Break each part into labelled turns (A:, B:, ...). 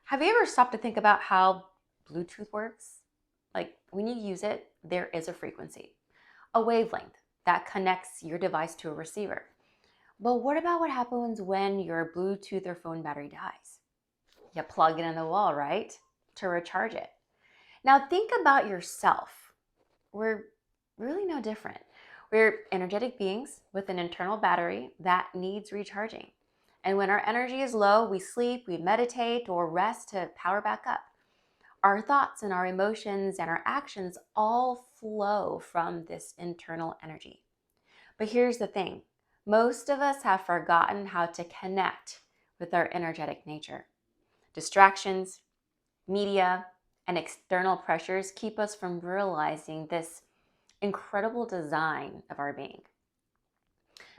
A: Have you ever stopped to think about how Bluetooth works? Like when you use it, there is a frequency, a wavelength that connects your device to a receiver. But what about what happens when your Bluetooth or phone battery dies? You plug it in the wall, right? To recharge it. Now think about yourself. We're really no different. We're energetic beings with an internal battery that needs recharging. And when our energy is low, we sleep, we meditate, or rest to power back up. Our thoughts and our emotions and our actions all flow from this internal energy. But here's the thing, most of us have forgotten how to connect with our energetic nature. Distractions, media, and external pressures keep us from realizing this incredible design of our being.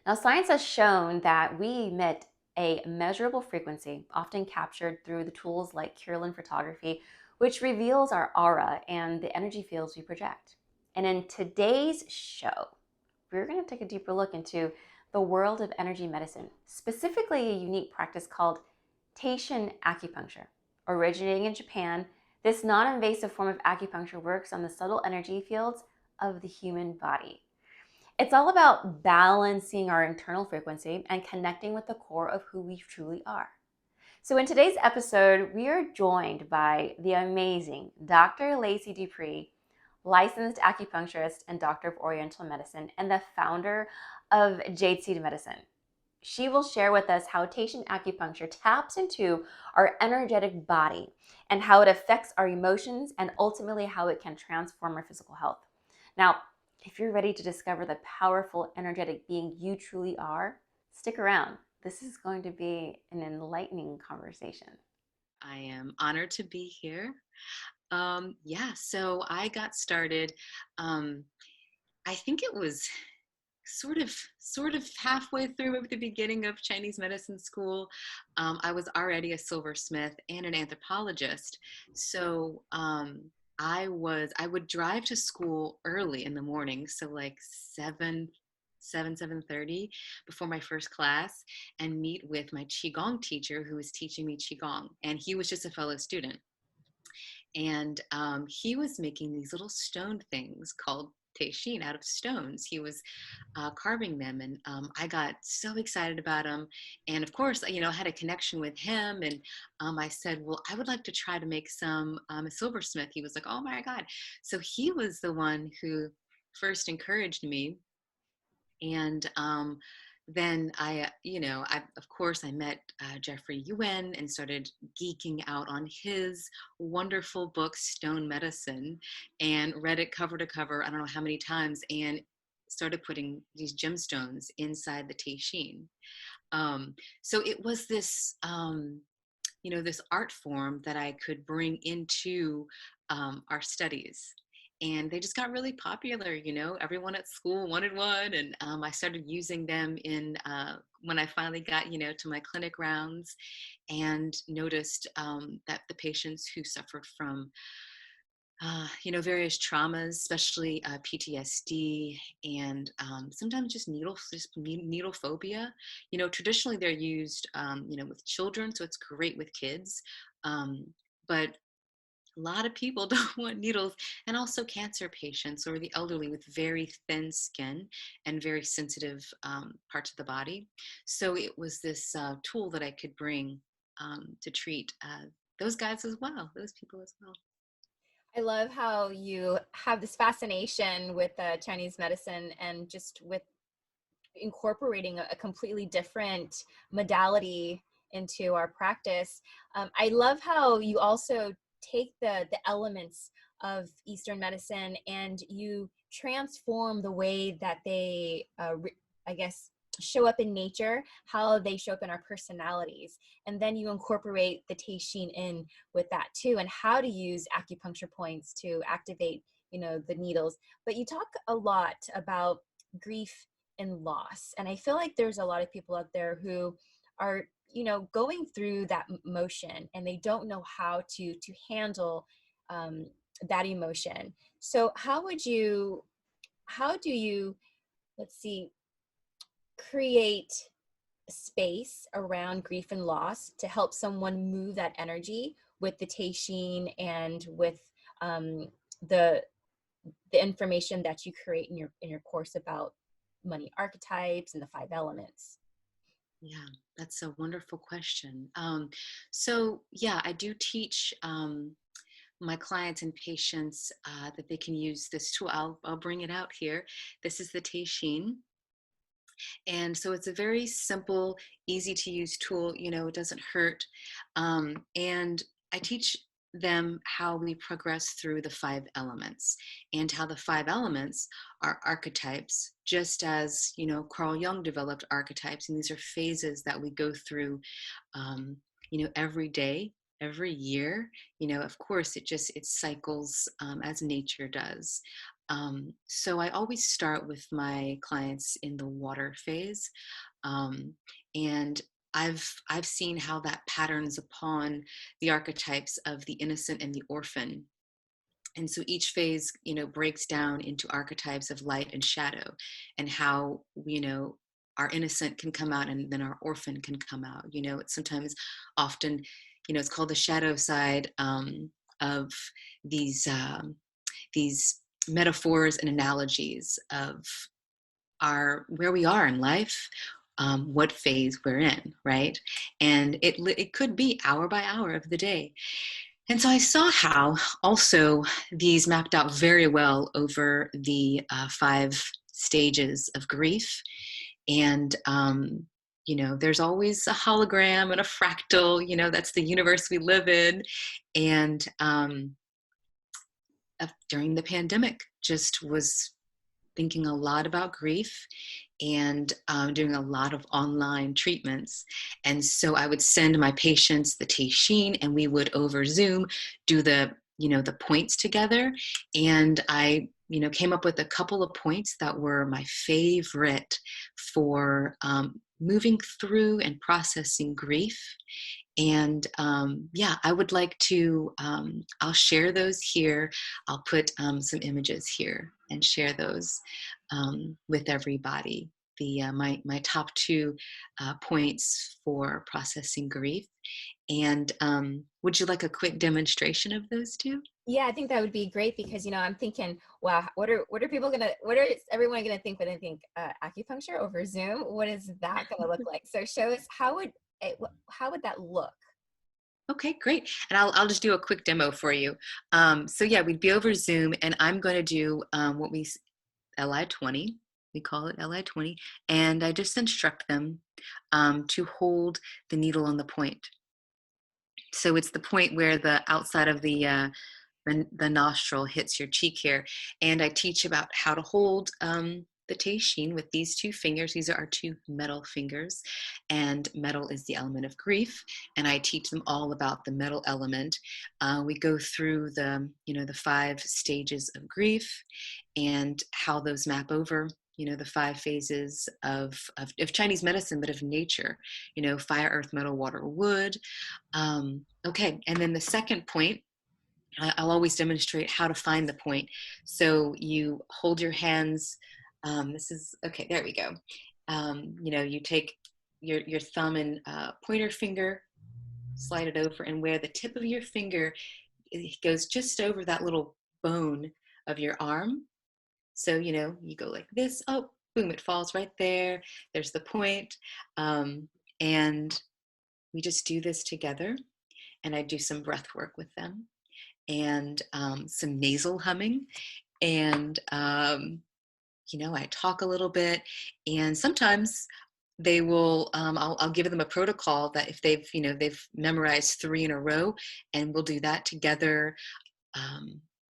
A: Now, science has shown that we emit a measurable frequency, often captured through the tools like Kirlian photography, which reveals our aura and the energy fields we project. And in today's show, we're going to take a deeper look into the world of energy medicine, specifically a unique practice called Teishin Acupuncture. Originating in Japan, this non-invasive form of acupuncture works on the subtle energy fields of the human body. It's all about balancing our internal frequency and connecting with the core of who we truly are. So, in today's episode, we are joined by the amazing Dr. Lacey Dupré, licensed acupuncturist and doctor of Oriental medicine, and the founder of Jade Seed Medicine. She will share with us how Teishin Acupuncture taps into our energetic body and how it affects our emotions and ultimately how it can transform our physical health. Now, if you're ready to discover the powerful, energetic being you truly are, stick around. This is going to be an enlightening conversation.
B: I am honored to be here. Yeah, so I got started. Um, I think it was sort of halfway through at the beginning of Chinese medicine school. I was already a silversmith and an anthropologist, so I would drive to school early in the morning, so like 7:30 before my first class, and meet with my qigong teacher who was teaching me qigong, and he was just a fellow student. And he was making these little stone things called teishin out of stones. He was carving them, and I got so excited about them. And of course, I had a connection with him, and I said, well, I would like to try to make some a silversmith. He was like, oh my god. So he was the one who first encouraged me. And then of course, I met Jeffrey Yuen and started geeking out on his wonderful book, Stone Medicine, and read it cover to cover, I don't know how many times, and started putting these gemstones inside the teishin. So it was this art form that I could bring into our studies. And they just got really popular. Everyone at school wanted one. And I started using them when I finally got, to my clinic rounds, and noticed that the patients who suffered from various traumas, especially PTSD, and sometimes just needle phobia. Traditionally they're used, with children, so it's great with kids. But a lot of people don't want needles, and also cancer patients or the elderly with very thin skin and very sensitive parts of the body. So it was this tool that I could bring to treat those guys as well, those people as well.
C: I love how you have this fascination with Chinese medicine and just with incorporating a completely different modality into our practice. I love how you also take the elements of Eastern medicine and you transform the way that they, I guess, show up in nature, how they show up in our personalities. And then you incorporate the Teishin in with that too, and how to use acupuncture points to activate, the needles. But you talk a lot about grief and loss. And I feel like there's a lot of people out there who are, going through that motion and they don't know how to handle um, that emotion. So how do you, let's see, create space around grief and loss to help someone move that energy with the Teishin and with the information that you create in your course about money archetypes and the 5 elements?
B: Yeah, that's a wonderful question. So yeah, I do teach my clients and patients that they can use this tool. I'll bring it out here. This is the Teishin. And so it's a very simple, easy to use tool. It doesn't hurt. And I teach them how we progress through the 5 elements, and how the 5 elements are archetypes, just as, Carl Jung developed archetypes. And these are phases that we go through, every day, every year. Of course, it cycles as nature does. So I always start with my clients in the water phase, um, and I've seen how that patterns upon the archetypes of the innocent and the orphan. And so each phase, breaks down into archetypes of light and shadow, and how, our innocent can come out and then our orphan can come out. It's sometimes, often, it's called the shadow side of these these metaphors and analogies of where we are in life, what phase we're in, right? And it could be hour by hour of the day. And so I saw how also these mapped out very well over the 5 stages of grief. And there's always a hologram and a fractal. That's the universe we live in. And during the pandemic, just was thinking a lot about grief, and doing a lot of online treatments. And so I would send my patients the Teishin, and we would over Zoom do the points together. And I came up with a couple of points that were my favorite for moving through and processing grief. And I would like to, I'll share those here. I'll put some images here and share those with everybody. My top 2 points for processing grief. And would you like a quick demonstration of those 2?
C: Yeah, I think that would be great, because I'm thinking, wow, what are everyone gonna think when they think acupuncture over Zoom? What is that gonna look like? So show us, how would that look?
B: Okay, great. And I'll just do a quick demo for you. So yeah, we'd be over Zoom, and I'm going to do what LI20. We call it LI20, and I just instruct them to hold the needle on the point. So it's the point where the outside of the nostril hits your cheek here. And I teach about how to hold the Teishin with these 2 fingers. These are our 2 metal fingers, and metal is the element of grief. And I teach them all about the metal element. We go through the 5 stages of grief, and how those map over, the 5 phases of Chinese medicine, but of nature, fire, earth, metal, water, wood. Okay, and then the second point, I'll always demonstrate how to find the point. So you hold your hands. This is, okay, there we go. You take your thumb and pointer finger, slide it over, and where the tip of your finger, it goes just over that little bone of your arm. So, you go like this, oh, boom, it falls right there. There's the point. And we just do this together. And I do some breath work with them, and some nasal humming. And, I talk a little bit. And sometimes they will, I'll give them a protocol that if they've memorized 3 in a row, and we'll do that together.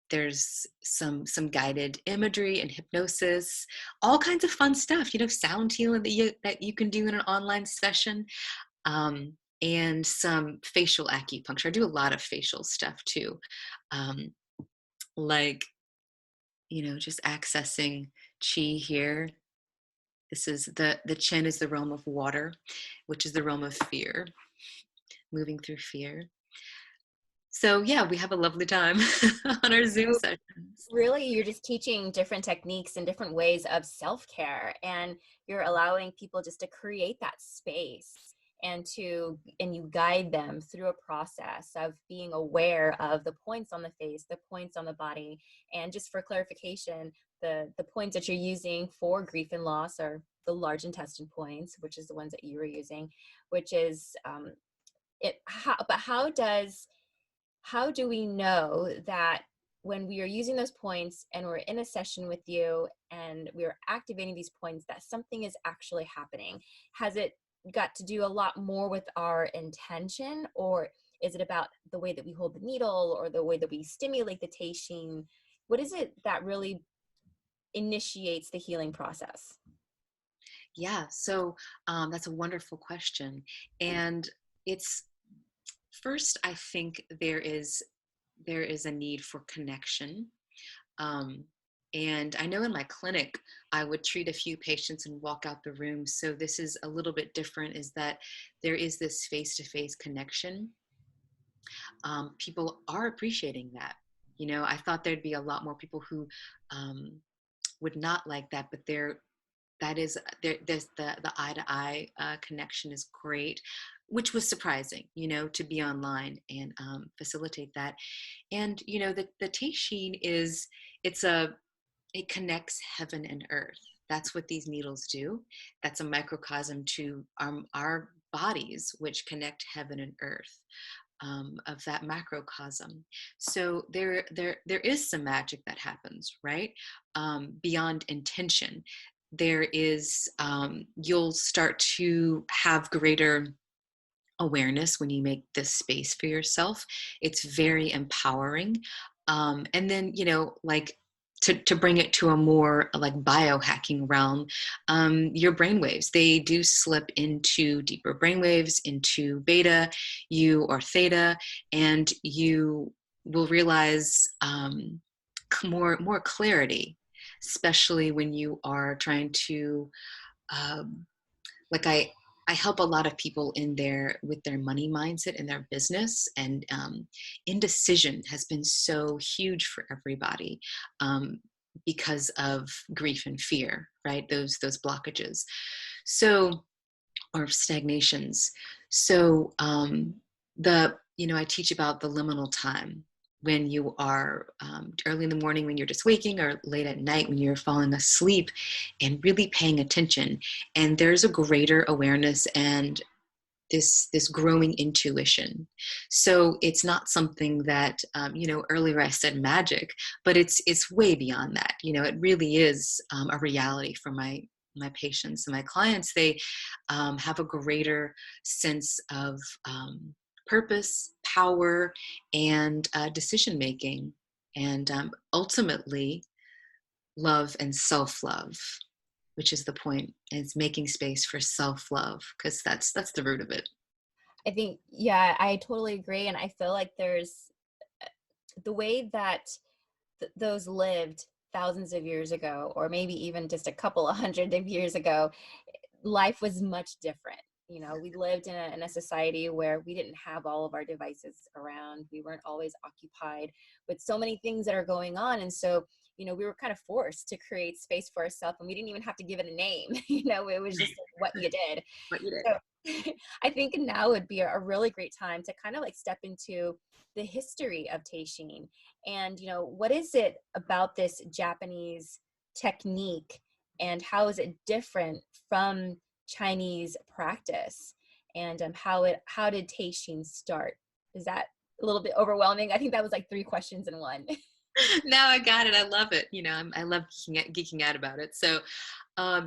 B: There's some guided imagery and hypnosis, all kinds of fun stuff, sound healing that you can do in an online session, and some facial acupuncture. I do a lot of facial stuff too, like just accessing chi here. This is the Chen is the realm of water, which is the realm of fear, moving through fear. So yeah, we have a lovely time on our Zoom
C: So
B: sessions.
C: really, you're just teaching different techniques and different ways of self-care, and you're allowing people just to create that space. and you guide them through a process of being aware of the points on the face, the points on the body. And just for clarification, the points that you're using for grief and loss are the large intestine points, which is the ones that you were using, which is but how do we know that when we are using those points and we're in a session with you and we're activating these points, that something is actually happening? Has it got to do a lot more with our intention, or is it about the way that we hold the needle or the way that we stimulate the teishin? What is it that really initiates the healing process?
B: Yeah, so that's a wonderful question. And it's first, I think there is a need for connection. Um, and I know in my clinic, I would treat a few patients and walk out the room. So this is a little bit different, is that there is this face-to-face connection. People are appreciating that. You know, I thought there'd be a lot more people who would not like that, but there's the eye-to-eye connection is great, which was surprising, you know, to be online and facilitate that. And you know, the teishin it connects heaven and earth. That's what these needles do. That's a microcosm to our bodies, which connect heaven and earth, of that macrocosm. So there is some magic that happens, right? Beyond intention, there is you'll start to have greater awareness when you make this space for yourself. It's very empowering. And then, you know, like to bring it to a more like biohacking realm, your brainwaves, they do slip into deeper brainwaves, into beta, or theta, and you will realize more clarity, especially when you are trying to like I help a lot of people with their money mindset in their business, and indecision has been so huge for everybody, because of grief and fear, right? Those blockages, so, or stagnations. So I teach about the liminal time, when you are early in the morning when you're just waking, or late at night when you're falling asleep, and really paying attention. And there's a greater awareness and this growing intuition. So it's not something that earlier I said magic, but it's way beyond that. You know, it really is a reality for my patients and my clients. They have a greater sense of purpose, power, and decision making, and ultimately love and self-love, which is the point. Is making space for self-love, because that's the root of it.
C: I think, yeah, I totally agree. And I feel like there's the way that those lived thousands of years ago, or maybe even just a couple of hundred of years ago, life was much different. You know, we lived in a society where we didn't have all of our devices around. We weren't always occupied with so many things that are going on. And so, you know, we were kind of forced to create space for ourselves, and we didn't even have to give it a name. You know, it was just what you did.
B: What you did.
C: So I think now would be a really great time to kind of like step into the history of Teishin. And, you know, what is it about this Japanese technique, and how is it different from Chinese practice? And how did Teishin start? Is that a little bit overwhelming? I think that was like 3 questions in one.
B: No, I got it. I love it. You know, I love geeking out about it. So,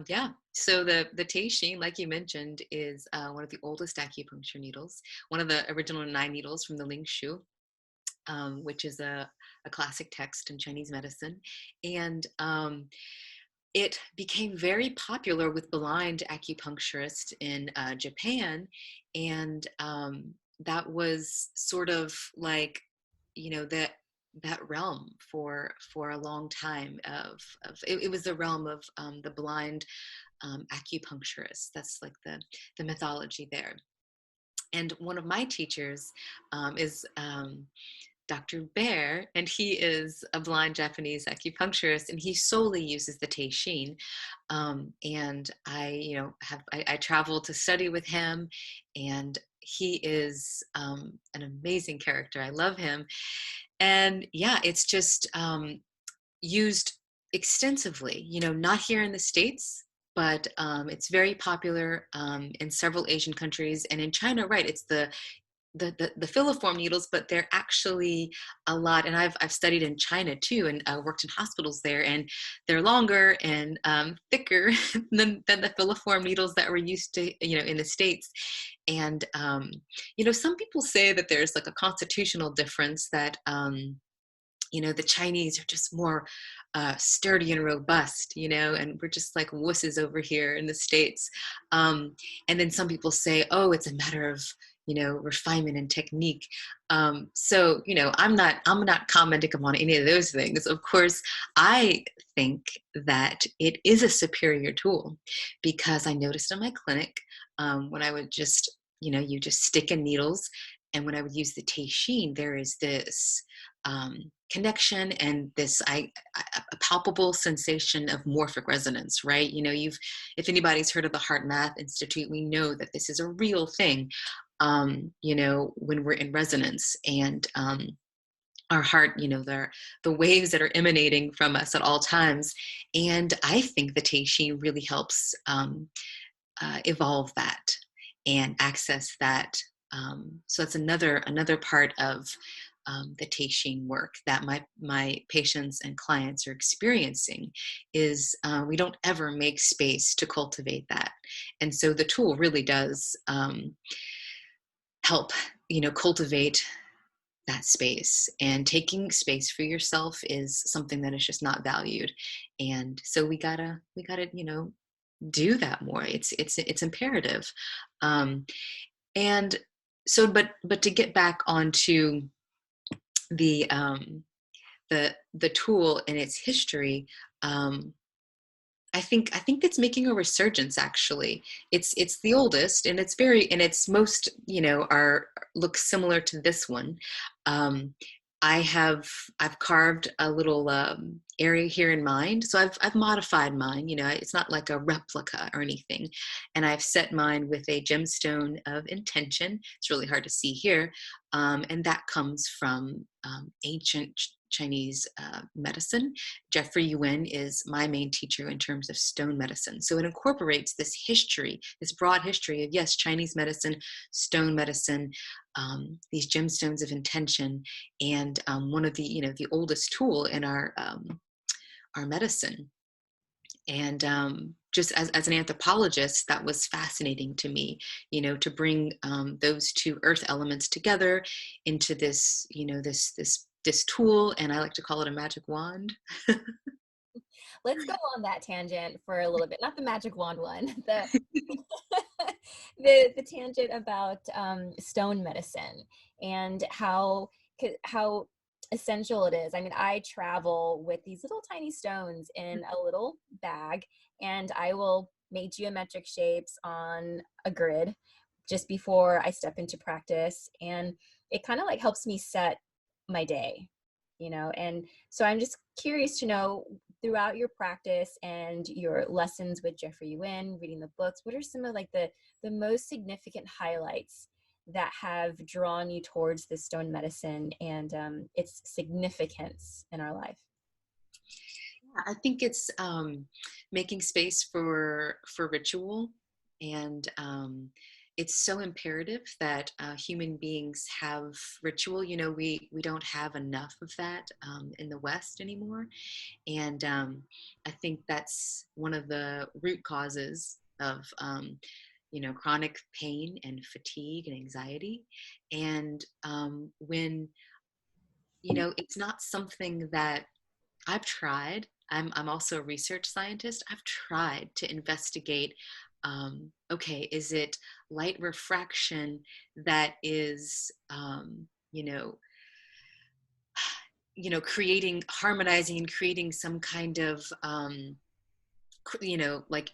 B: yeah. So the Teishin, like you mentioned, is one of the oldest acupuncture needles, one of the original 9 needles from the Ling Shu, which is a classic text in Chinese medicine. And it became very popular with blind acupuncturists in Japan. And that was sort of like, you know, that realm for a long time of it was the realm of the blind acupuncturists. That's like the mythology there. And one of my teachers is Dr. Bear, and he is a blind Japanese acupuncturist, and he solely uses the Teishin. And I traveled to study with him, and he is an amazing character. I love him, and yeah, it's just used extensively. Not here in the States, but it's very popular in several Asian countries, and in China, right? It's the filiform needles, but they're actually a lot. And I've studied in China too, and worked in hospitals there, and they're longer and thicker than the filiform needles that we're used to, in the States. And some people say that there's like a constitutional difference, that the Chinese are just more sturdy and robust, and we're just like wusses over here in the States. And then some people say, oh, it's a matter of, refinement and technique. I'm not commenting upon any of those things. Of course, I think that it is a superior tool, because I noticed in my clinic, when I would just, you just stick in needles, and when I would use the Teishin, there is this connection and this a palpable sensation of morphic resonance, right? If anybody's heard of the Heart Math Institute, we know that this is a real thing. When we're in resonance, and our heart, the waves that are emanating from us at all times. And I think the Teishin really helps evolve that and access that. So that's another part of the Teishin work that my patients and clients are experiencing, is we don't ever make space to cultivate that. And so the tool really does help, cultivate that space. And taking space for yourself is something that is just not valued. And so we gotta, do that more. It's imperative. And so, but to get back onto the the tool and its history, I think it's making a resurgence. Actually, it's the oldest, and it's most, are look similar to this one. Um, I've carved a little area here in mine, so I've modified mine. It's not like a replica or anything, and I've set mine with a gemstone of intention. It's really hard to see here, and that comes from ancient Chinese medicine. Jeffrey Yuen is my main teacher in terms of stone medicine. So it incorporates this history, this broad history of, yes, Chinese medicine, stone medicine, these gemstones of intention, and one of the, the oldest tool in our medicine. And just as an anthropologist, that was fascinating to me, to bring those two earth elements together into this, this tool, and I like to call it a magic wand.
C: Let's go on that tangent for a little bit. Not the magic wand one, the the tangent about stone medicine and how essential it is. I mean, I travel with these little tiny stones in a little bag, and I will make geometric shapes on a grid just before I step into practice, and it kind of like helps me set my day, and so I'm just curious to know, throughout your practice and your lessons with Jeffrey Yuen, reading the books, what are some of like the most significant highlights that have drawn you towards this stone medicine and its significance in our life?
B: I think it's making space for ritual, and it's so imperative that human beings have ritual. We don't have enough of that in the West anymore, and I think that's one of the root causes of chronic pain and fatigue and anxiety. And when it's not something that I've tried. I'm also a research scientist. I've tried to investigate. Okay, is it light refraction that is, creating, harmonizing, and creating some kind of, like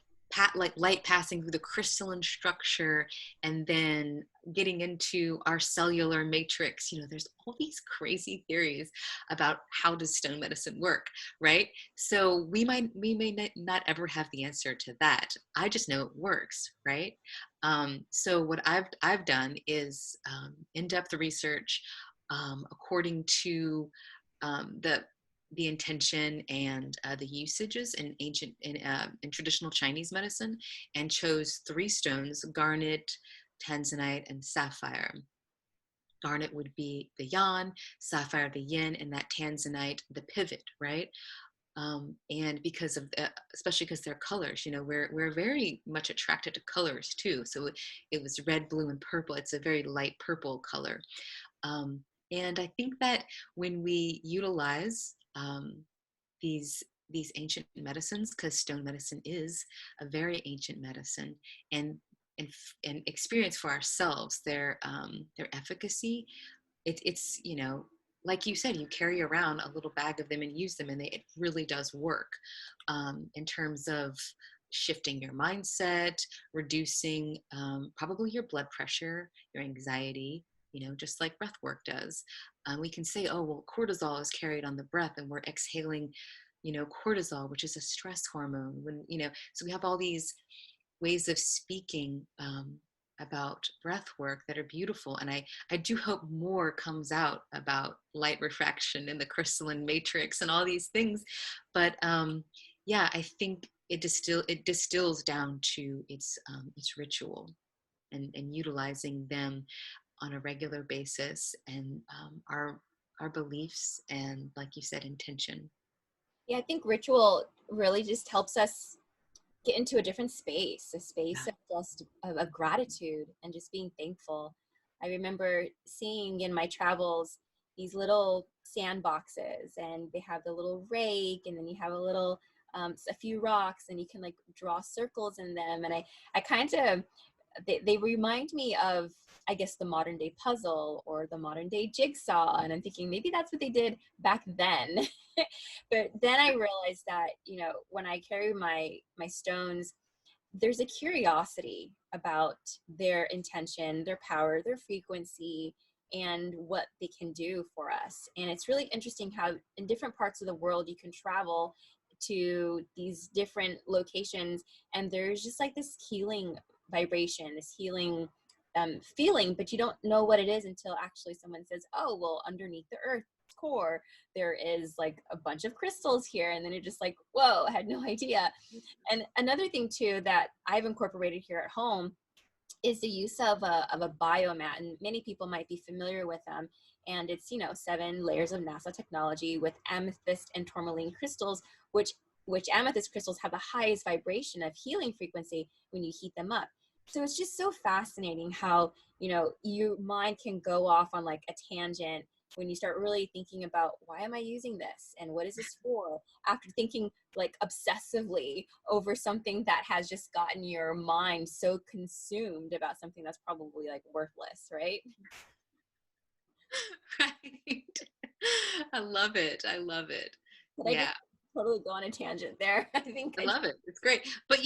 B: like light passing through the crystalline structure and then getting into our cellular matrix. There's all these crazy theories about how does stone medicine work, right? So we may not ever have the answer to that. I just know it works, right? So what I've done is in-depth research according to the intention and the usages in traditional Chinese medicine, and chose 3 stones: garnet, tanzanite, and sapphire. Garnet would be the yang, sapphire the yin, and that tanzanite the pivot, right? And because of especially because they're colors, we're very much attracted to colors too. So it was red, blue, and purple. It's a very light purple color. Um, and I think that when we utilize these ancient medicines, because stone medicine is a very ancient medicine, and and experience for ourselves their efficacy, it's like you said, you carry around a little bag of them and use them, and it really does work in terms of shifting your mindset, reducing probably your blood pressure, your anxiety, just like breath work does. We can say, oh, well, cortisol is carried on the breath, and we're exhaling, cortisol, which is a stress hormone. So we have all these ways of speaking about breath work that are beautiful. And I do hope more comes out about light refraction and the crystalline matrix and all these things. But yeah, I think it distills down to its ritual, and utilizing them on a regular basis, and our beliefs, and, like you said, intention.
C: Yeah, I think ritual really just helps us get into a different space, a
B: Yeah.
C: space of just of gratitude and just being thankful. I remember seeing in my travels these little sandboxes, and they have the little rake, and then you have a few rocks, and you can like draw circles in them. And I kind of, they remind me of, I guess, the modern day puzzle or the modern day jigsaw. And I'm thinking maybe that's what they did back then. But then I realized that, when I carry my stones, there's a curiosity about their intention, their power, their frequency, and what they can do for us. And it's really interesting how in different parts of the world you can travel to these different locations, and there's just like this healing vibration, this healing feeling, but you don't know what it is until actually someone says, oh, well, underneath the earth core there is like a bunch of crystals here. And then you're just like, whoa, I had no idea. And another thing too that I've incorporated here at home is the use of a biomat, and many people might be familiar with them. And it's 7 layers of NASA technology with amethyst and tourmaline crystals, which amethyst crystals have the highest vibration of healing frequency when you heat them up. So it's just so fascinating how your mind can go off on like a tangent when you start really thinking about, why am I using this and what is this for, after thinking like obsessively over something that has just gotten your mind so consumed about something that's probably like worthless, right?
B: Right. I love it. I love it.
C: But I just
B: Yeah.
C: totally go on a tangent there. I think
B: I
C: I just,
B: love it. It's great. But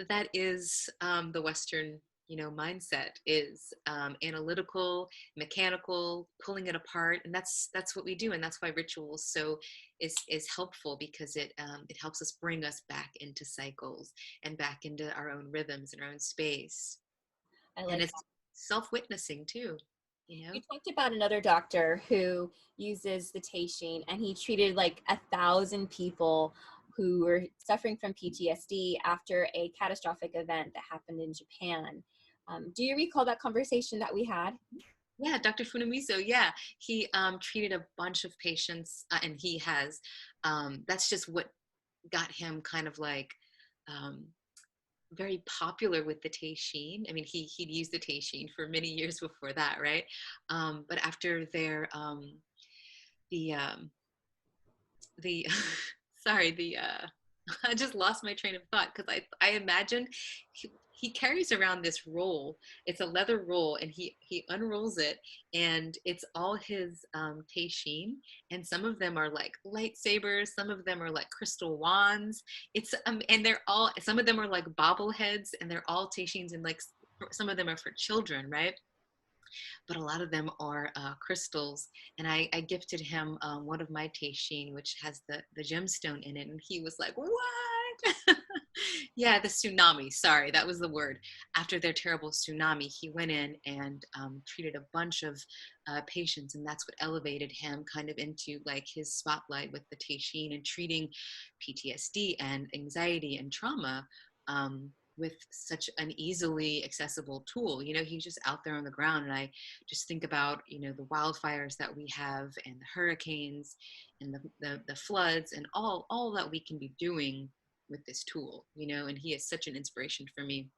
B: that is the Western, mindset is analytical, mechanical, pulling it apart, and that's what we do, and that's why rituals is helpful, because it helps us bring us back into cycles and back into our own rhythms and our own space,
C: I
B: and
C: like
B: it's self-witnessing too. You know.
C: You talked about another doctor who uses the Teishin, and he treated like 1,000 people who were suffering from PTSD after a catastrophic event that happened in Japan. Do you recall that conversation that we had?
B: Yeah, Dr. Funamiso. Yeah, he treated a bunch of patients, and he has. That's just what got him kind of like um, very popular with the Teishin. I mean, he'd used the Teishin for many years before that, right? But after the the sorry, the I just lost my train of thought, because I imagine he carries around this roll. It's a leather roll, and he unrolls it, and it's all his teishin, and some of them are like lightsabers, some of them are like crystal wands. It's and they're all, some of them are like bobbleheads, and they're all teishins, and like some of them are for children, right? But a lot of them are crystals. And I gifted him one of my teishin, which has the gemstone in it, and he was like, "What?" Yeah, the tsunami. Sorry, that was the word. After their terrible tsunami, he went in and treated a bunch of patients, and that's what elevated him kind of into like his spotlight with the teishin and treating PTSD and anxiety and trauma. With such an easily accessible tool. You know, he's just out there on the ground. And I just think about, you know, the wildfires that we have, and the hurricanes, and the floods, and all that we can be doing with this tool, you know. And he is such an inspiration for me.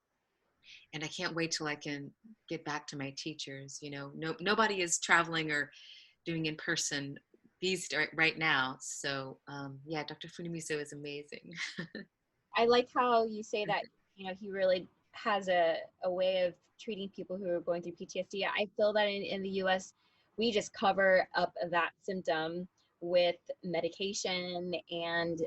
B: And I can't wait till I can get back to my teachers. You know, nobody is traveling or doing in person these right now. So yeah, Dr. Funimiso is amazing.
C: I like how you say that, you know, he really has a way of treating people who are going through PTSD. I feel that in the US, we just cover up that symptom with medication and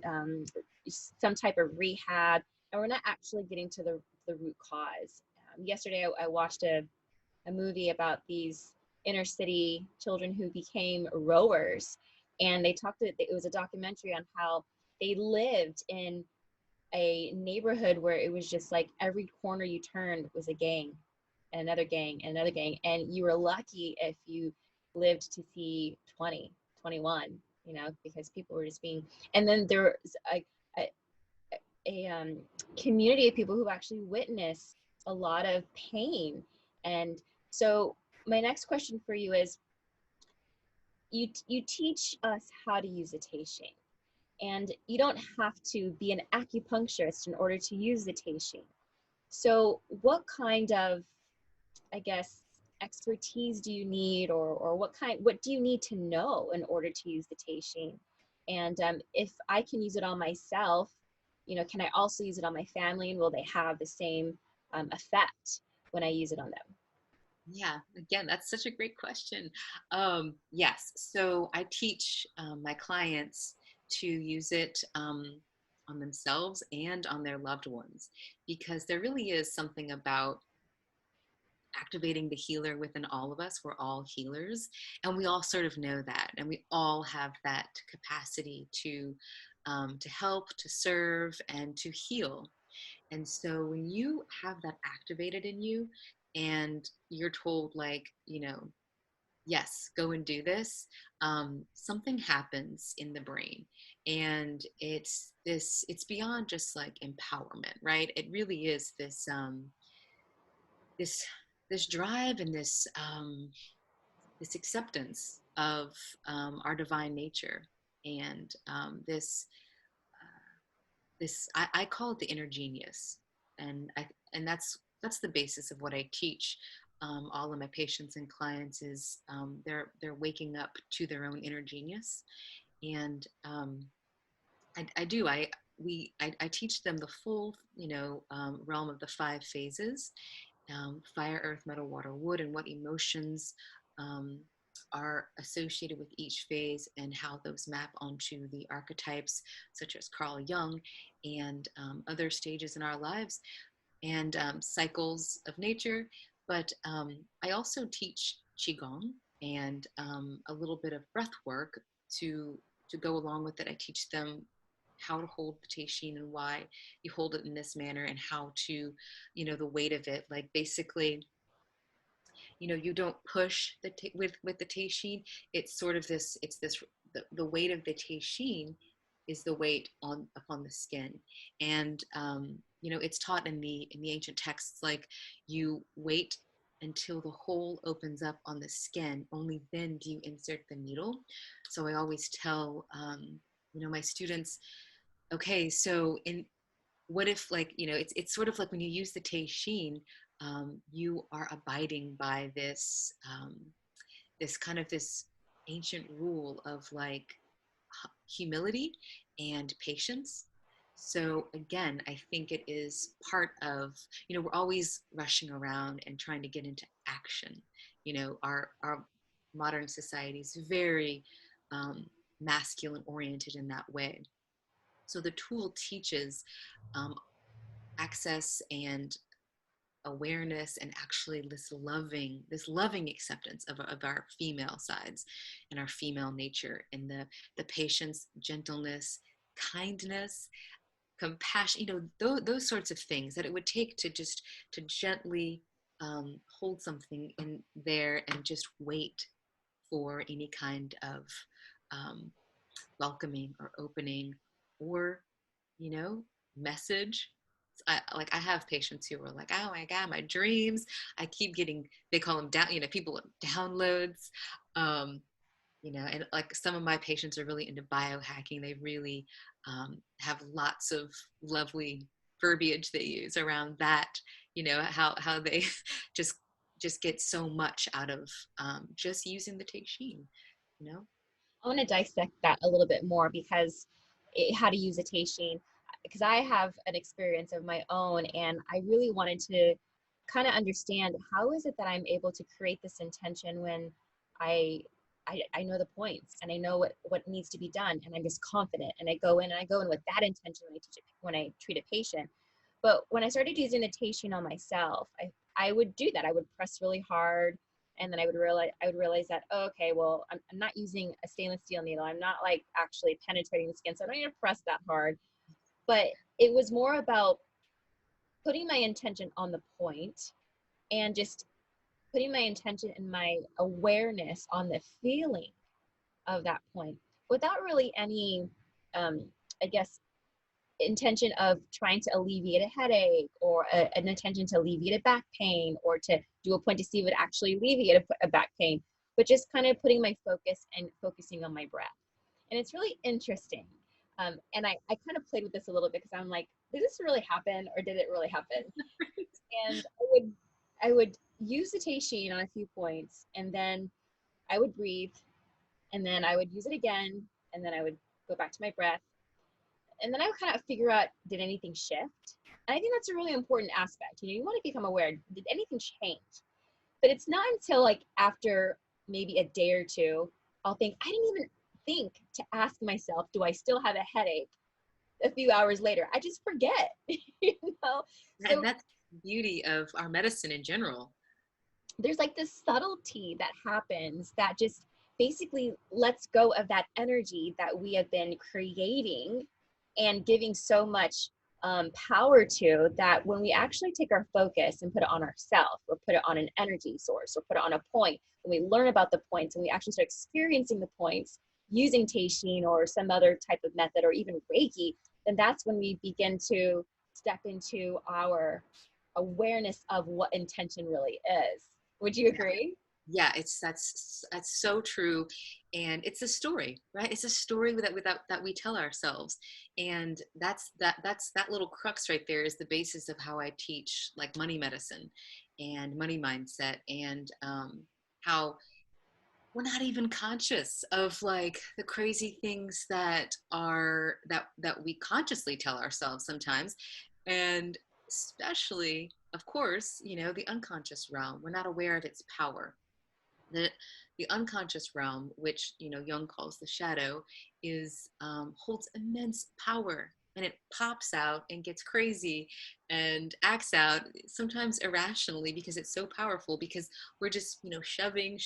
C: some type of rehab, and we're not actually getting to the root cause. Yesterday, I watched a movie about these inner city children who became rowers, and they talked, it was a documentary on how they lived in a neighborhood where it was just like every corner you turned was a gang and another gang and another gang, and you were lucky if you lived to see 20, 21, you know, because people were just being, and then there was a, a community of people who actually witnessed a lot of pain. And so my next question for you is, you teach us how to use a teishin, and you don't have to be an acupuncturist in order to use the teishin. So what kind of, I guess, expertise do you need, or what do you need to know in order to use the teishin? And if I can use it on myself, you know, can I also use it on my family, and will they have the same effect when I use it on them?
B: Yeah, again, that's such a great question. Yes, so I teach my clients to use it on themselves and on their loved ones, because there really is something about activating the healer within all of us. We're all healers, and we all sort of know that, and we all have that capacity to help, to serve, and to heal. And so when you have that activated in you, and you're told, like, you know, yes, go and do this, something happens in the brain. And it's beyond just like empowerment, right? It really is this this drive, and this acceptance of our divine nature, and this I call it the inner genius. And that's the basis of what I teach all of my patients and clients is they're waking up to their own inner genius. And I do I teach them the full, you know, realm of the 5 phases: fire, earth, metal, water, wood, and what emotions um, are associated with each phase, and how those map onto the archetypes, such as Carl Jung, and other stages in our lives, and cycles of nature. But I also teach Qigong, and a little bit of breath work to go along with it. I teach them how to hold the teishin, and why you hold it in this manner, and how to, you know, the weight of it. Like, basically, you know, you don't push with the teishin. It's sort of this, it's this, the weight of the teishin is the weight on upon the skin. And you know, it's taught in the ancient texts, like, you wait until the hole opens up on the skin, only then do you insert the needle. So I always tell you know, my students, okay, so in what if, like, you know, it's sort of like when you use the teishin, you are abiding by this kind of this ancient rule of, like, humility and patience. So again, I think it is part of, we're always rushing around and trying to get into action. Our modern society is very masculine oriented in that way. So the tool teaches um, access and awareness, and actually this loving acceptance of our female sides and our female nature, and the patience, gentleness, kindness, compassion, those sorts of things that it would take to gently hold something in there and just wait for any kind of um, welcoming or opening, or you know message. I have patients who are like, oh my god, my dreams, I keep getting, they call them down, people downloads. um, and like some of my patients are really into biohacking. They really have lots of lovely verbiage they use around that. How they just just get so much out of just using the Teishin. You know.
C: I want to dissect that a little bit more because how to use a teishin, because I have an experience of my own, and I really wanted to kind of understand how is it that I'm able to create this intention when I, I know the points and I know what needs to be done, and I'm just confident, and I go in with that intention when I treat a patient. But when I started using the teishin on myself, I would do that. I would press really hard, and then I would realize that, oh, okay, well, I'm not using a stainless steel needle. I'm not like actually penetrating the skin, so I don't need to press that hard. But it was more about putting my intention on the point, and just putting my intention and my awareness on the feeling of that point, without really any, um, I guess, intention of trying to alleviate a headache, or an intention to alleviate a back pain, or to do a point to see if it actually alleviate a back pain, but just kind of putting my focus and focusing on my breath. And it's really interesting. And I kind of played with this a little bit because I'm like, did this really happen, or did it really happen? And I would use the teishin on a few points, and then I would breathe, and then I would use it again, and then I would go back to my breath, and then I would kind of figure out, did anything shift? And I think that's a really important aspect. You want to become aware, did anything change? But it's not until like after maybe a day or two, I'll think, I didn't even think to ask myself, do I still have a headache a few hours later? I just forget, you know?
B: And
C: So
B: that's the beauty of our medicine in general.
C: there's like this subtlety that happens that just basically lets go of that energy that we have been creating and giving so much power to, that when we actually take our focus and put it on ourselves, or put it on an energy source, or put it on a point, when we learn about the points and we actually start experiencing the points using Teishin or some other type of method, or even Reiki, then that's when we begin to step into our awareness of what intention really is. Would you agree?
B: Yeah, that's so true. And it's a story, right? It's a story that we tell ourselves. And that's that little crux right there is the basis of how I teach like money medicine and money mindset, and how we're not even conscious of like the crazy things that we consciously tell ourselves sometimes. And especially, of course, the unconscious realm, we're not aware of its power. The the unconscious realm, which Jung calls the shadow, is holds immense power, and it pops out and gets crazy and acts out sometimes irrationally because it's so powerful, because we're just shoving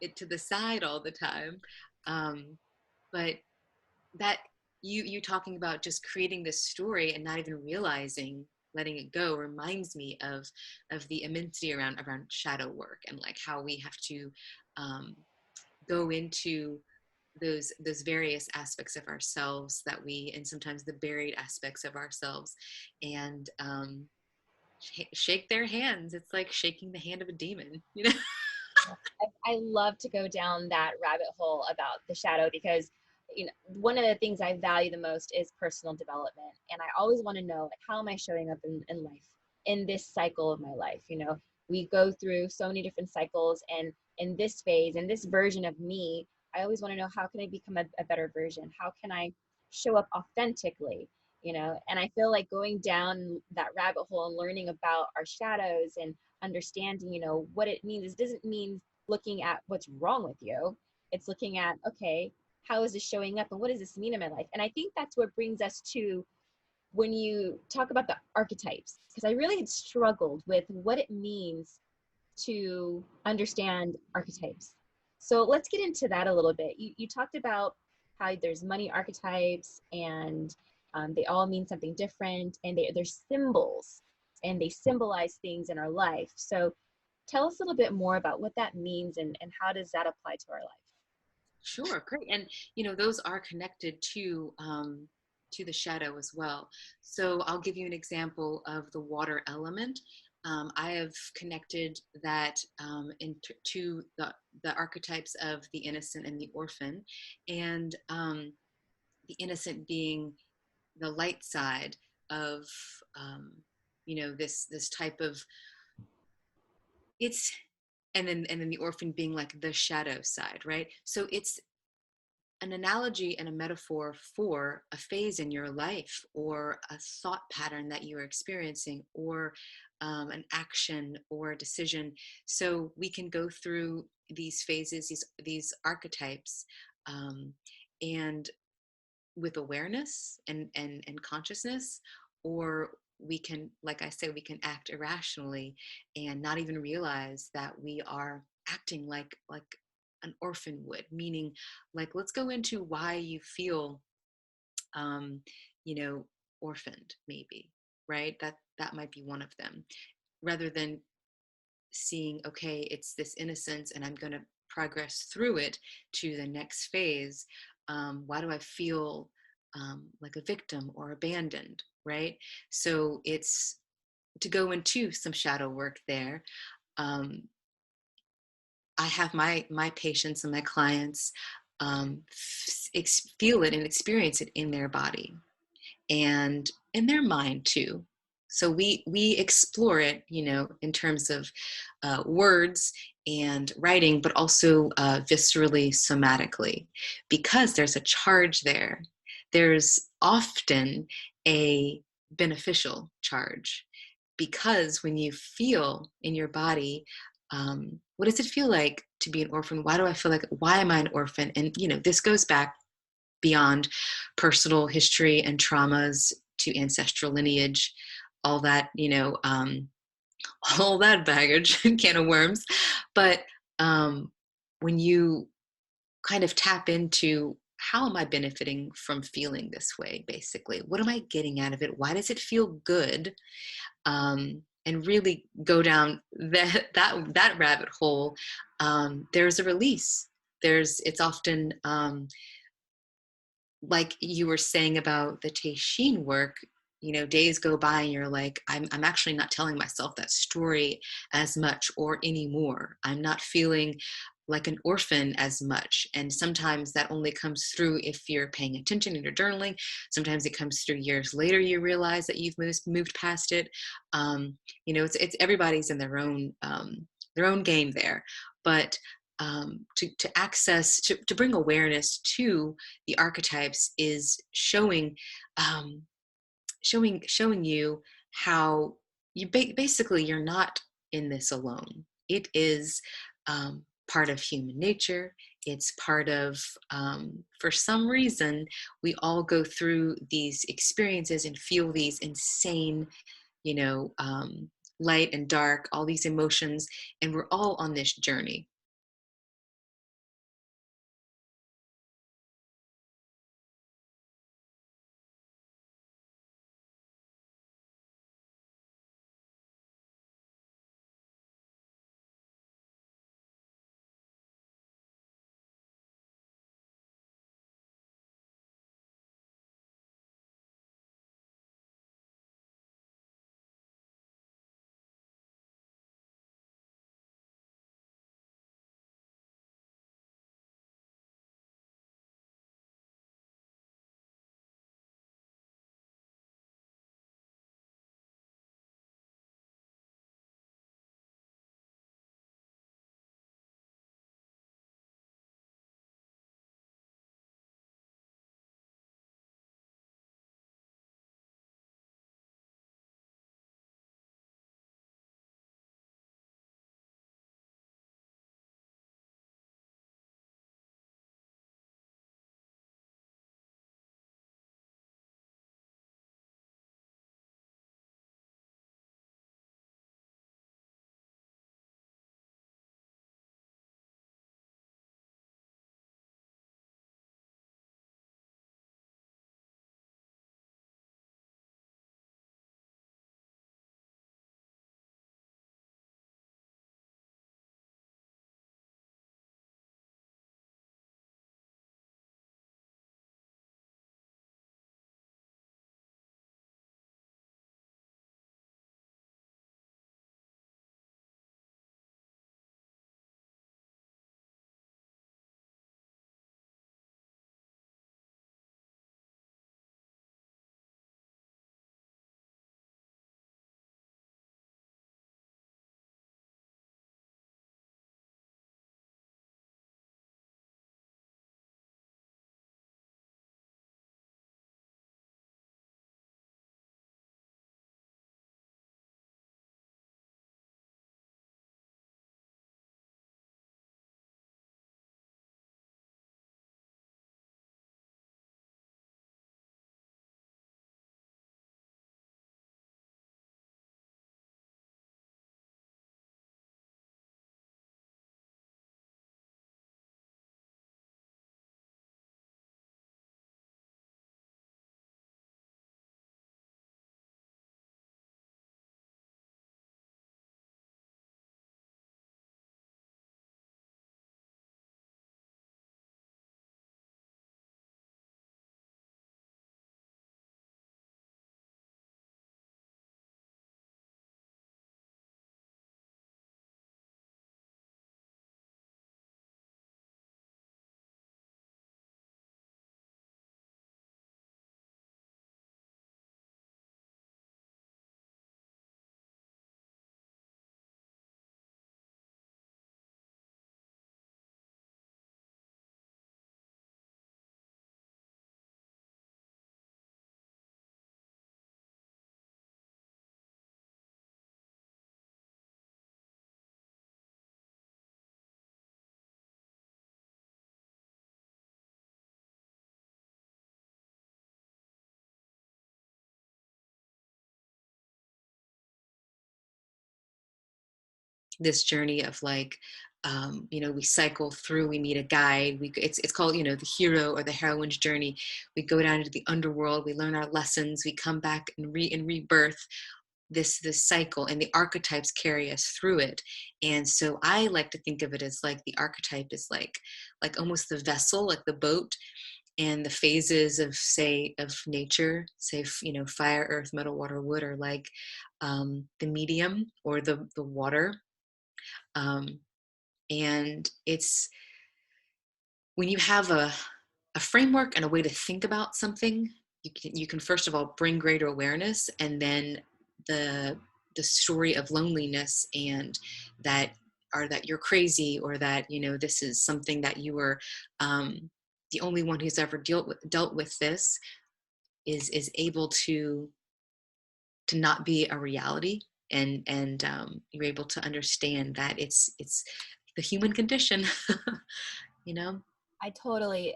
B: it to the side all the time. Um, but that you talking about just creating this story and not even realizing, letting it go, reminds me of the immensity around shadow work, and like how we have to um, go into those various aspects of ourselves that we, and sometimes the buried aspects of ourselves, and shake their hands. It's like shaking the hand of a demon.
C: I love to go down that rabbit hole about the shadow, because one of the things I value the most is personal development, and I always want to know, like, how am I showing up in life, in this cycle of my life. We go through so many different cycles, and in this phase, in this version of me, I always want to know, how can I become a better version? How can I show up authentically, you know. And I feel like going down that rabbit hole and learning about our shadows and understanding, you know, what it means, it doesn't mean looking at what's wrong with you. It's looking at, okay, how is this showing up and what does this mean in my life? And I think that's what brings us to when you talk about the archetypes, because I really had struggled with what it means to understand archetypes. So let's get into that a little bit. You talked about how there's money archetypes, and they all mean something different, and they're symbols, and they symbolize things in our life. So tell us a little bit more about what that means, and how does that apply to our life?
B: Sure, great. And those are connected to the shadow as well. So I'll give you an example of the water element. I have connected that to the archetypes of the innocent and the orphan, and the innocent being the light side of this type of it's and then the orphan being like the shadow side, right? So it's an analogy and a metaphor for a phase in your life or a thought pattern that you're experiencing, or an action or a decision. So we can go through these phases, these archetypes, um, and with awareness and consciousness, or we can, like I said, we can act irrationally and not even realize that we are acting like an orphan would. Meaning, like, let's go into why you feel um you know orphaned, maybe, right? That might be one of them, rather than seeing, okay, it's this innocence and I'm going to progress through it to the next phase. Why do I feel like a victim or abandoned, right? So it's to go into some shadow work there. um, I have my patients and my clients feel it and experience it in their body and in their mind too. So we explore it, in terms of words and writing, but also viscerally, somatically, because there's a charge there. There's often a beneficial charge, because when you feel in your body, what does it feel like to be an orphan? Why do I feel like? Why am I an orphan? And this goes back beyond personal history and traumas to ancestral lineage, all that, all that baggage, can of worms. But when you kind of tap into, how am I benefiting from feeling this way? Basically, what am I getting out of it? Why does it feel good? And really go down that rabbit hole. There's a release. It's often, like you were saying about the Teishin work, days go by and you're like, I'm actually not telling myself that story as much or anymore. I'm not feeling like an orphan as much. And sometimes that only comes through if you're paying attention and you're journaling. Sometimes it comes through years later, you realize that you've moved past it. It's everybody's in their own game there. But to access, to bring awareness to the archetypes is showing you how you basically, you're not in this alone. It is part of human nature. It's part of, for some reason, we all go through these experiences and feel these insane, you know um, light and dark, all these emotions, and we're all on this journey. this journey of like, we cycle through, we meet a guide, it's called, the hero or the heroine's journey. We go down into the underworld, we learn our lessons, we come back and rebirth, this cycle, and the archetypes carry us through it. And so I like to think of it as like the archetype is like almost the vessel, like the boat, and the phases of nature, say fire, earth, metal, water, wood, are like the medium or the water. And it's when you have a framework and a way to think about something, you can first of all bring greater awareness, and then the story of loneliness, and that you're crazy, or that this is something that you were the only one who's ever dealt with this, is able to not be a reality, and you're able to understand that it's the human condition. you know
C: I totally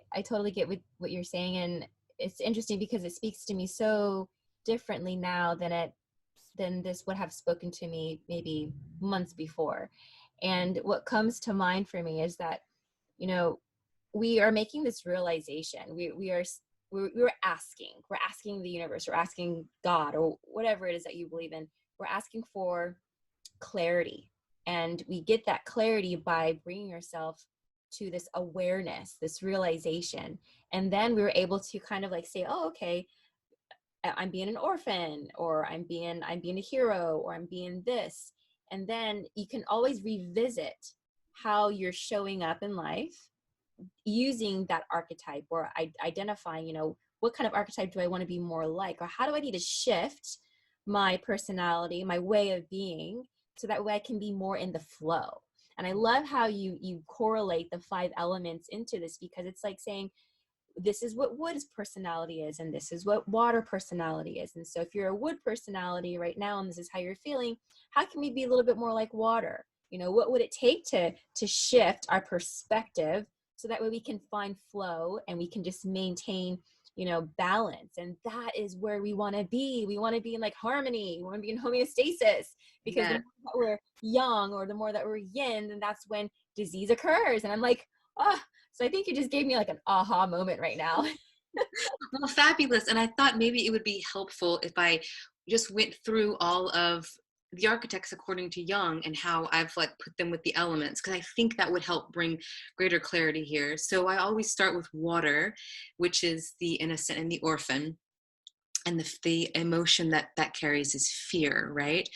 C: get what you're saying, and it's interesting because it speaks to me so differently now than this would have spoken to me maybe months before. And what comes to mind for me is that, you know, we are making this realization. We're asking the universe, we're asking God, or whatever it is that you believe in. We're asking for clarity, and we get that clarity by bringing yourself to this awareness, this realization. And then we were able to kind of like say, oh, okay, I'm being an orphan, or I'm being a hero, or I'm being this. And then you can always revisit how you're showing up in life using that archetype, or identifying, what kind of archetype do I want to be more like, or how do I need to shift my personality, my way of being, so that way I can be more in the flow. And I love how you correlate the 5 elements into this, because it's like saying, this is what wood's personality is, and this is what water personality is. And so if you're a wood personality right now, and this is how you're feeling, how can we be a little bit more like water? What would it take to shift our perspective, so that way we can find flow, and we can just maintain, balance. And that is where we want to be. We want to be in like harmony. We want to be in homeostasis, because the
B: Yeah.
C: more that we're yang, or the more that we're yin, then that's when disease occurs. And I'm like, oh, so I think you just gave me like an aha moment right now.
B: Well, fabulous. And I thought maybe it would be helpful if I just went through all of the architects according to Jung, and how I've like put them with the elements, because I think that would help bring greater clarity here. So I always start with water, which is the innocent and the orphan. And the emotion that carries is fear, right?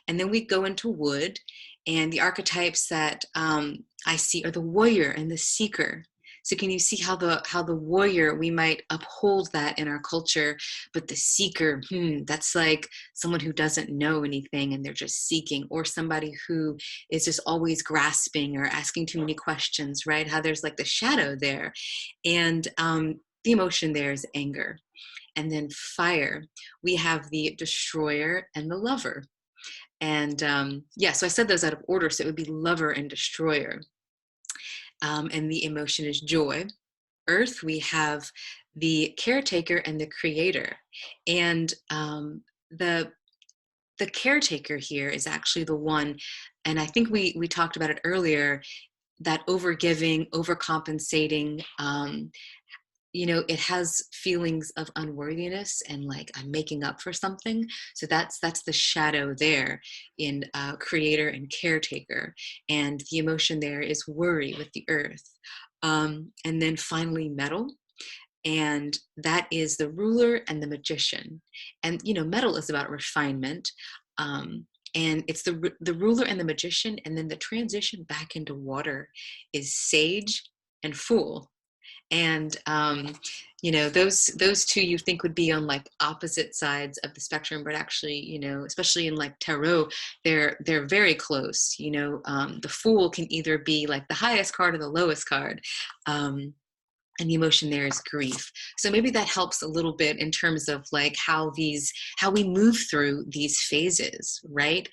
B: And then we go into wood, and the archetypes that I see are the warrior and the seeker. So can you see how the warrior, we might uphold that in our culture, but the seeker, that's like someone who doesn't know anything and they're just seeking, or somebody who is just always grasping or asking too many questions, right? How there's like the shadow there, and the emotion there is anger. And then fire, we have the destroyer and the lover. And so I said those out of order, so it would be lover and destroyer. And the emotion is joy. Earth, we have the caretaker and the creator. And the caretaker here is actually the one, and I think we talked about it earlier, that overgiving, overcompensating, it has feelings of unworthiness, and like I'm making up for something. So that's the shadow there in creator and caretaker. And the emotion there is worry with the earth. And then finally metal. And that is the ruler and the magician. And, metal is about refinement. And it's the ruler and the magician. And then the transition back into water is sage and fool. And those two you think would be on like opposite sides of the spectrum, but actually, especially in like tarot, they're very close. The fool can either be like the highest card or the lowest card. And the emotion there is grief. So maybe that helps a little bit in terms of like how we move through these phases, right?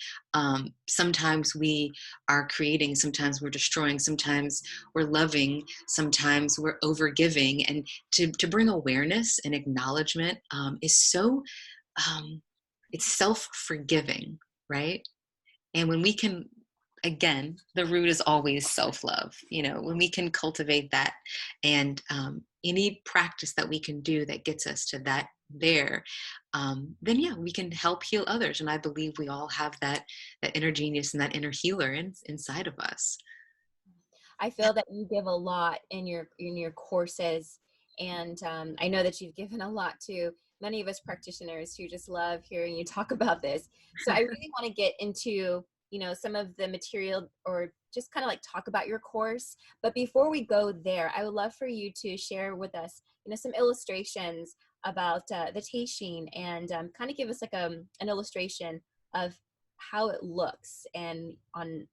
B: Sometimes we are creating, sometimes we're destroying, sometimes we're loving, sometimes we're overgiving. And to bring awareness and acknowledgement is so, it's self-forgiving, right? And when we can again, the root is always self-love. You know, when we can cultivate that, and any practice that we can do that gets us to that there, then yeah, we can help heal others. And I believe we all have that inner genius and that inner healer inside of us.
C: I feel that you give a lot in your courses, and I know that you've given a lot to many of us practitioners who just love hearing you talk about this. So I really want to get into, you know, some of the material, or just kind of like talk about your course. But before we go there, I would love for you to share with us, you know, some illustrations about the Teishin, and kind of give us like an illustration of how it looks and on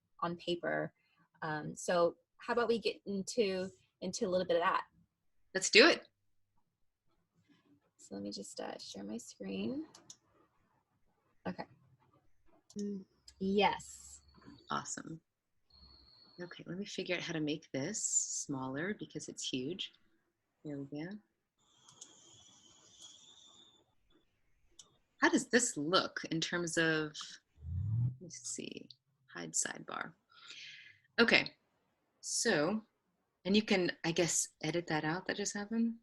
C: paper. So how about we get into a little bit of that?
B: Let's do it.
C: So let me just share my screen. Okay. Yes.
B: Awesome. Okay, let me figure out how to make this smaller because it's huge. There we go. How does this look in terms of, let's see, hide sidebar. Okay, so, and you can, I guess, edit that out that just happened.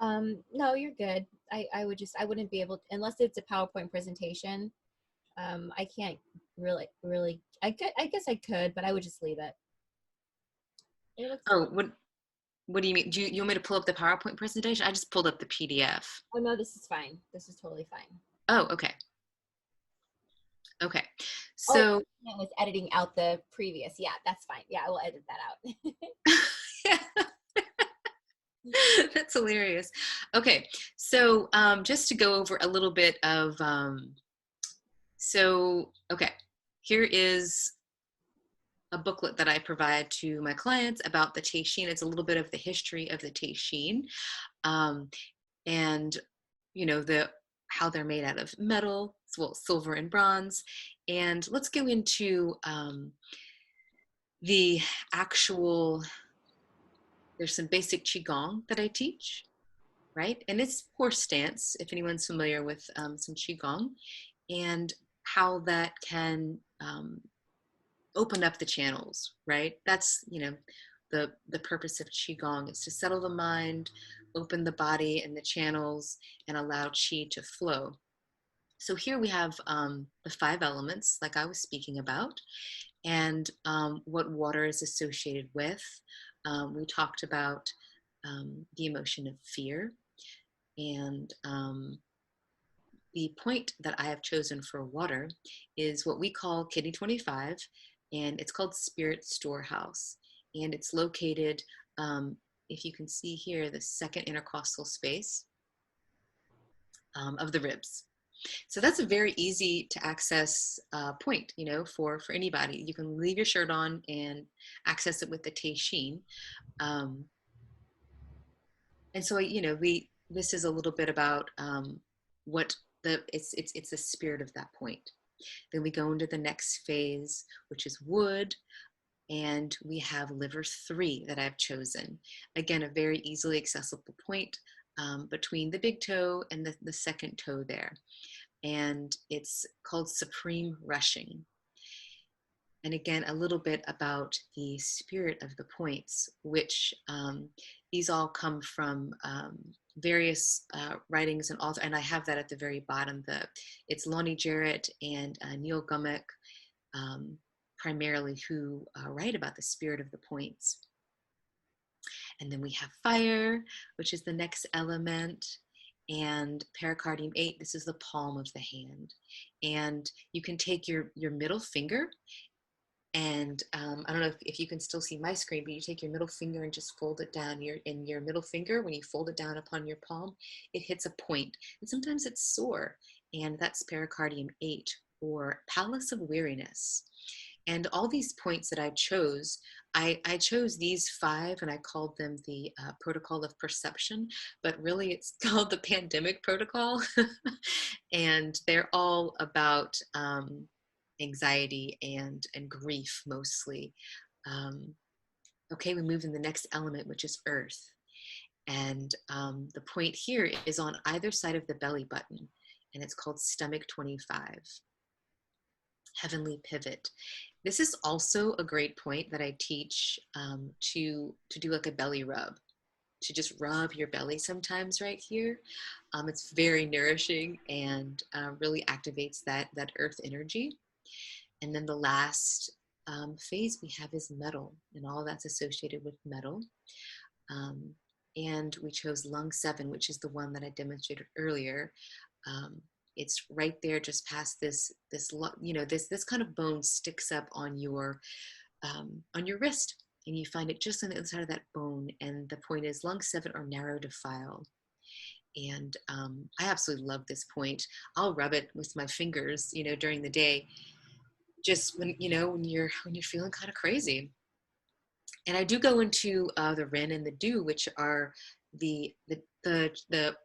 C: No, you're good. I wouldn't be able to, unless it's a PowerPoint presentation. I can't really, I guess I could, but I would just leave it. It looks
B: Oh, what do you mean? You want me to pull up the PowerPoint presentation? I just pulled up the PDF.
C: Oh no, this is fine. This is totally fine.
B: Oh, okay. Okay.
C: Oh,
B: So
C: I was editing out the previous. Yeah, that's fine. Yeah, I will edit that out.
B: that's hilarious. Okay. So just to go over a little bit of, okay, here is a booklet that I provide to my clients about the Teishin. It's a little bit of the history of the Teishin, and you know how they're made out of metal, well, silver and bronze. And let's go into the actual. There's some basic qigong that I teach, right? And it's horse stance, if anyone's familiar with some qigong, and how that can open up the channels, right? That's, you know, the purpose of qigong is to settle the mind, open the body and the channels, and allow qi to flow. So here we have the 5 elements, like I was speaking about, and what water is associated with. We talked about the emotion of fear, and the point that I have chosen for water is what we call Kidney 25, and it's called Spirit Storehouse. And it's located, if you can see here, the second intercostal space of the ribs. So that's a very easy to access point, you know, for anybody. You can leave your shirt on and access it with the Teishin. And so, you know, this is a little bit about what it's the spirit of that point. Then we go into the next phase, which is wood, and we have liver 3 that I've chosen. Again, a very easily accessible point between the big toe and the second toe there. And it's called supreme rushing. And again, a little bit about the spirit of the points, which these all come from various writings and authors, and I have that at the very bottom. It's Lonnie Jarrett and Neil Gummick, primarily, who write about the spirit of the points. And then we have fire, which is the next element, and pericardium 8. This is the palm of the hand, and you can take your middle finger. And I don't know if you can still see my screen, but you take your middle finger and just fold it down. In your middle finger, when you fold it down upon your palm, it hits a point. And sometimes it's sore, and that's pericardium 8, or palace of weariness. And all these points that I chose, I chose these 5, and I called them the protocol of perception, but really it's called the pandemic protocol. And they're all about anxiety and grief mostly. Okay, we move in the next element, which is earth. And the point here is on either side of the belly button, and it's called stomach 25. heavenly pivot. This is also a great point that I teach to do like a belly rub, to just rub your belly sometimes right here. It's very nourishing and really activates that earth energy. And then the last phase we have is metal, and all that's associated with metal. Um, and we chose lung 7, which is the one that I demonstrated earlier. Um, it's right there, just past this kind of bone sticks up on your wrist, and you find it just on the inside of that bone. And the point is, lung 7 are narrow defile. And I absolutely love this point. I'll rub it with my fingers, during the day, just when you're feeling kind of crazy. And I do go into the Ren and the Du, which are the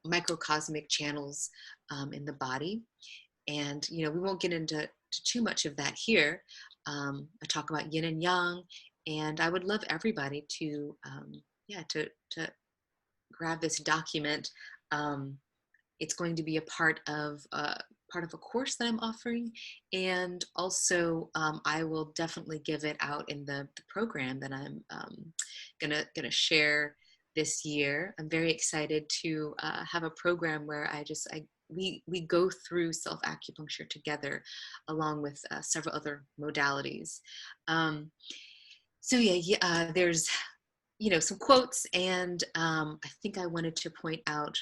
B: microcosmic channels in the body. And we won't get into too much of that here. I talk about yin and yang, and I would love everybody to to grab this document. It's going to be a part of a course that I'm offering, and also I will definitely give it out in the program that I'm gonna share this year. I'm very excited to have a program where we go through self acupuncture together, along with several other modalities. So there's some quotes, and I think I wanted to point out.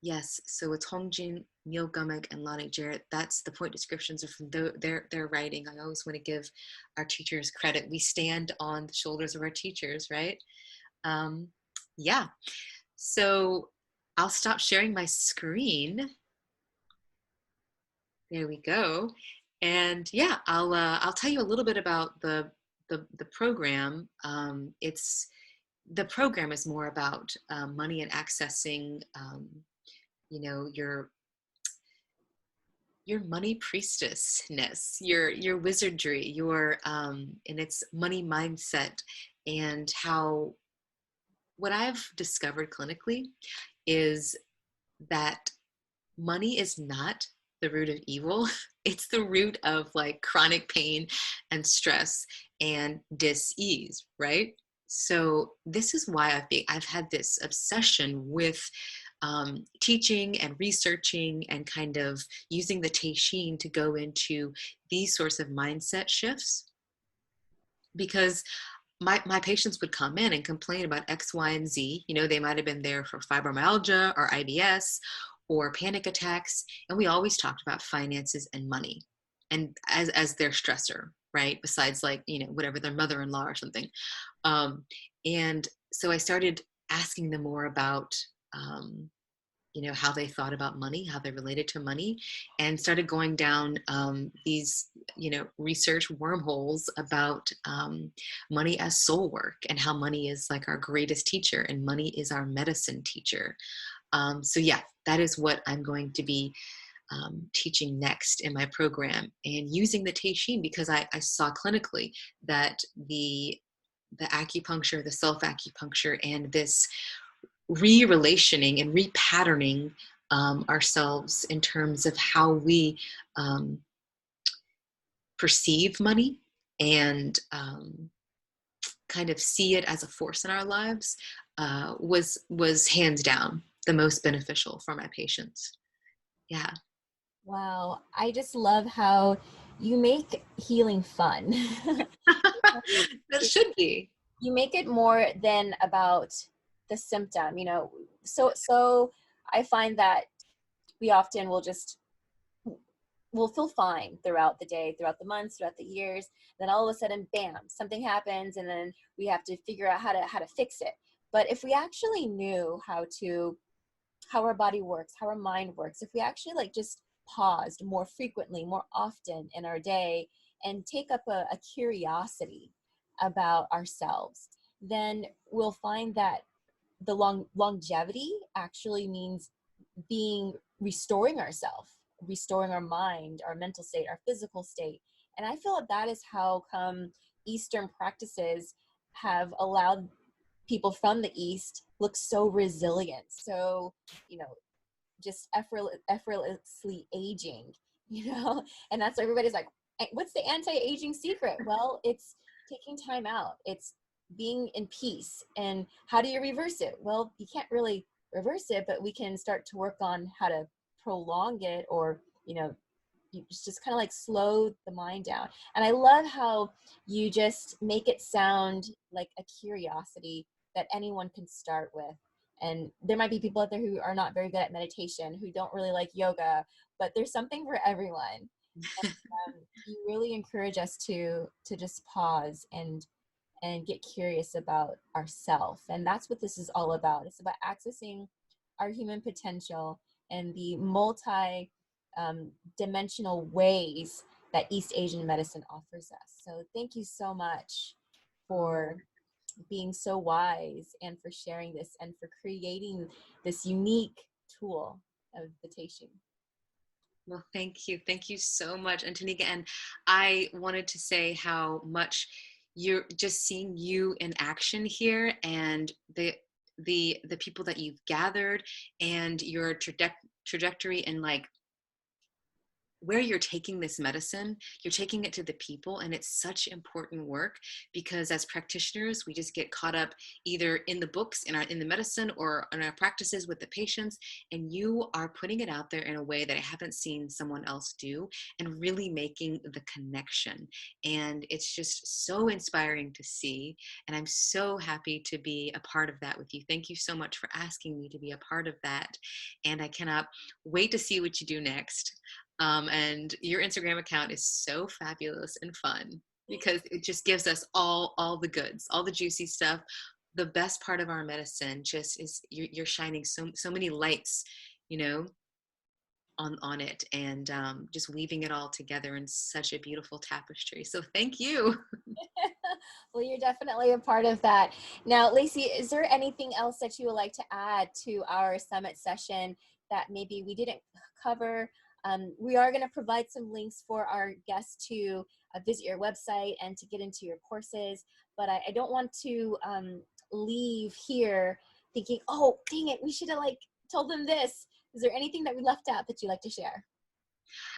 B: Yes, so it's Hongjin, Neil Gummick, and Lonnie Jarrett. That's the point descriptions are from their writing. I always want to give our teachers credit. We stand on the shoulders of our teachers, right? Yeah. So I'll stop sharing my screen. There we go. And yeah, I'll tell you a little bit about the program. The program is more about money and accessing. Your money priestessness, your wizardry, and its money mindset, and how what I've discovered clinically is that money is not the root of evil. It's the root of like chronic pain and stress and dis-ease, right? So this is why I've had this obsession with teaching and researching and kind of using the Teishin to go into these sorts of mindset shifts, because my patients would come in and complain about X, Y, and Z. They might have been there for fibromyalgia or IBS or panic attacks, and we always talked about finances and money, and as their stressor, right? Besides, like, whatever, their mother-in-law or something. And so I started asking them more about how they thought about money, how they related to money, and started going down these, research wormholes about money as soul work, and how money is like our greatest teacher, and money is our medicine teacher. So yeah, that is what I'm going to be teaching next in my program, and using the Teishin, because I saw clinically that the acupuncture, the self acupuncture, and this re-relationing and repatterning ourselves in terms of how we perceive money, and kind of see it as a force in our lives, was hands down the most beneficial for my patients. Yeah.
C: Wow. I just love how you make healing fun.
B: That should be.
C: You make it more than about the symptom, so I find that we often will feel fine throughout the day, throughout the months, throughout the years. Then all of a sudden, bam, something happens, and then we have to figure out how to fix it. But if we actually knew how our body works, how our mind works, if we actually just paused more frequently, more often in our day, and take up a curiosity about ourselves, then we'll find that the longevity actually means restoring ourselves, restoring our mind, our mental state, our physical state. And I feel that is how come Eastern practices have allowed people from the East look so resilient, so just effortlessly aging, And that's why everybody's like, what's the anti-aging secret? Well, it's taking time out. It's being in peace. And how do you reverse it? Well, you can't really reverse it, but we can start to work on how to prolong it, or, you just kind of like slow the mind down. And I love how you just make it sound like a curiosity that anyone can start with. And there might be people out there who are not very good at meditation, who don't really like yoga, but there's something for everyone. You really encourage us to just pause and get curious about ourself. And that's what this is all about. It's about accessing our human potential and the multi dimensional ways that East Asian medicine offers us. So thank you so much for being so wise, and for sharing this, and for creating this unique tool of the Teishin.
B: Well, thank you. Thank you so much, Antonika. And I wanted to say how much you're just seeing you in action here, and the people that you've gathered, and your trajectory, and like where you're taking this medicine, you're taking it to the people. And it's such important work, because as practitioners, we just get caught up either in the books, in the medicine, or in our practices with the patients. And you are putting it out there in a way that I haven't seen someone else do, and really making the connection. And it's just so inspiring to see. And I'm so happy to be a part of that with you. Thank you so much for asking me to be a part of that. And I cannot wait to see what you do next. And your Instagram account is so fabulous and fun, because it just gives us all the goods, all the juicy stuff. The best part of our medicine just is you're shining so many lights, you know, on it, and just weaving it all together in such a beautiful tapestry. So thank you.
C: Well, you're definitely a part of that. Now, Lacey, is there anything else that you would like to add to our summit session that maybe we didn't cover? We are going to provide some links for our guests to visit your website and to get into your courses, but I don't want to leave here thinking, oh, dang it, we should have like told them this. Is there anything that we left out that you'd like to share?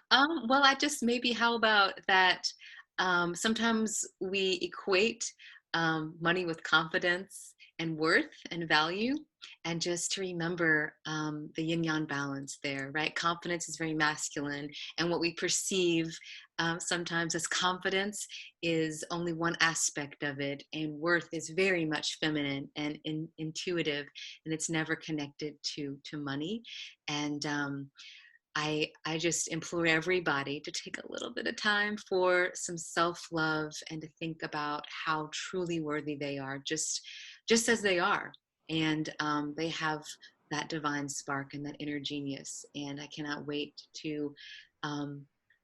B: Well, I just maybe, how about that? Sometimes we equate money with confidence and worth and value, and just to remember the yin yang balance there, right? Confidence is very masculine, and what we perceive sometimes as confidence is only one aspect of it, and worth is very much feminine and intuitive, and it's never connected to money. And I just implore everybody to take a little bit of time for some self-love, and to think about how truly worthy they are, just as they are. And they have that divine spark and that inner genius. And I cannot wait to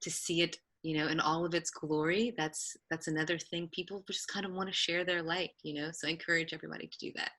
B: see it, in all of its glory. That's another thing. People just kind of want to share their light, so I encourage everybody to do that.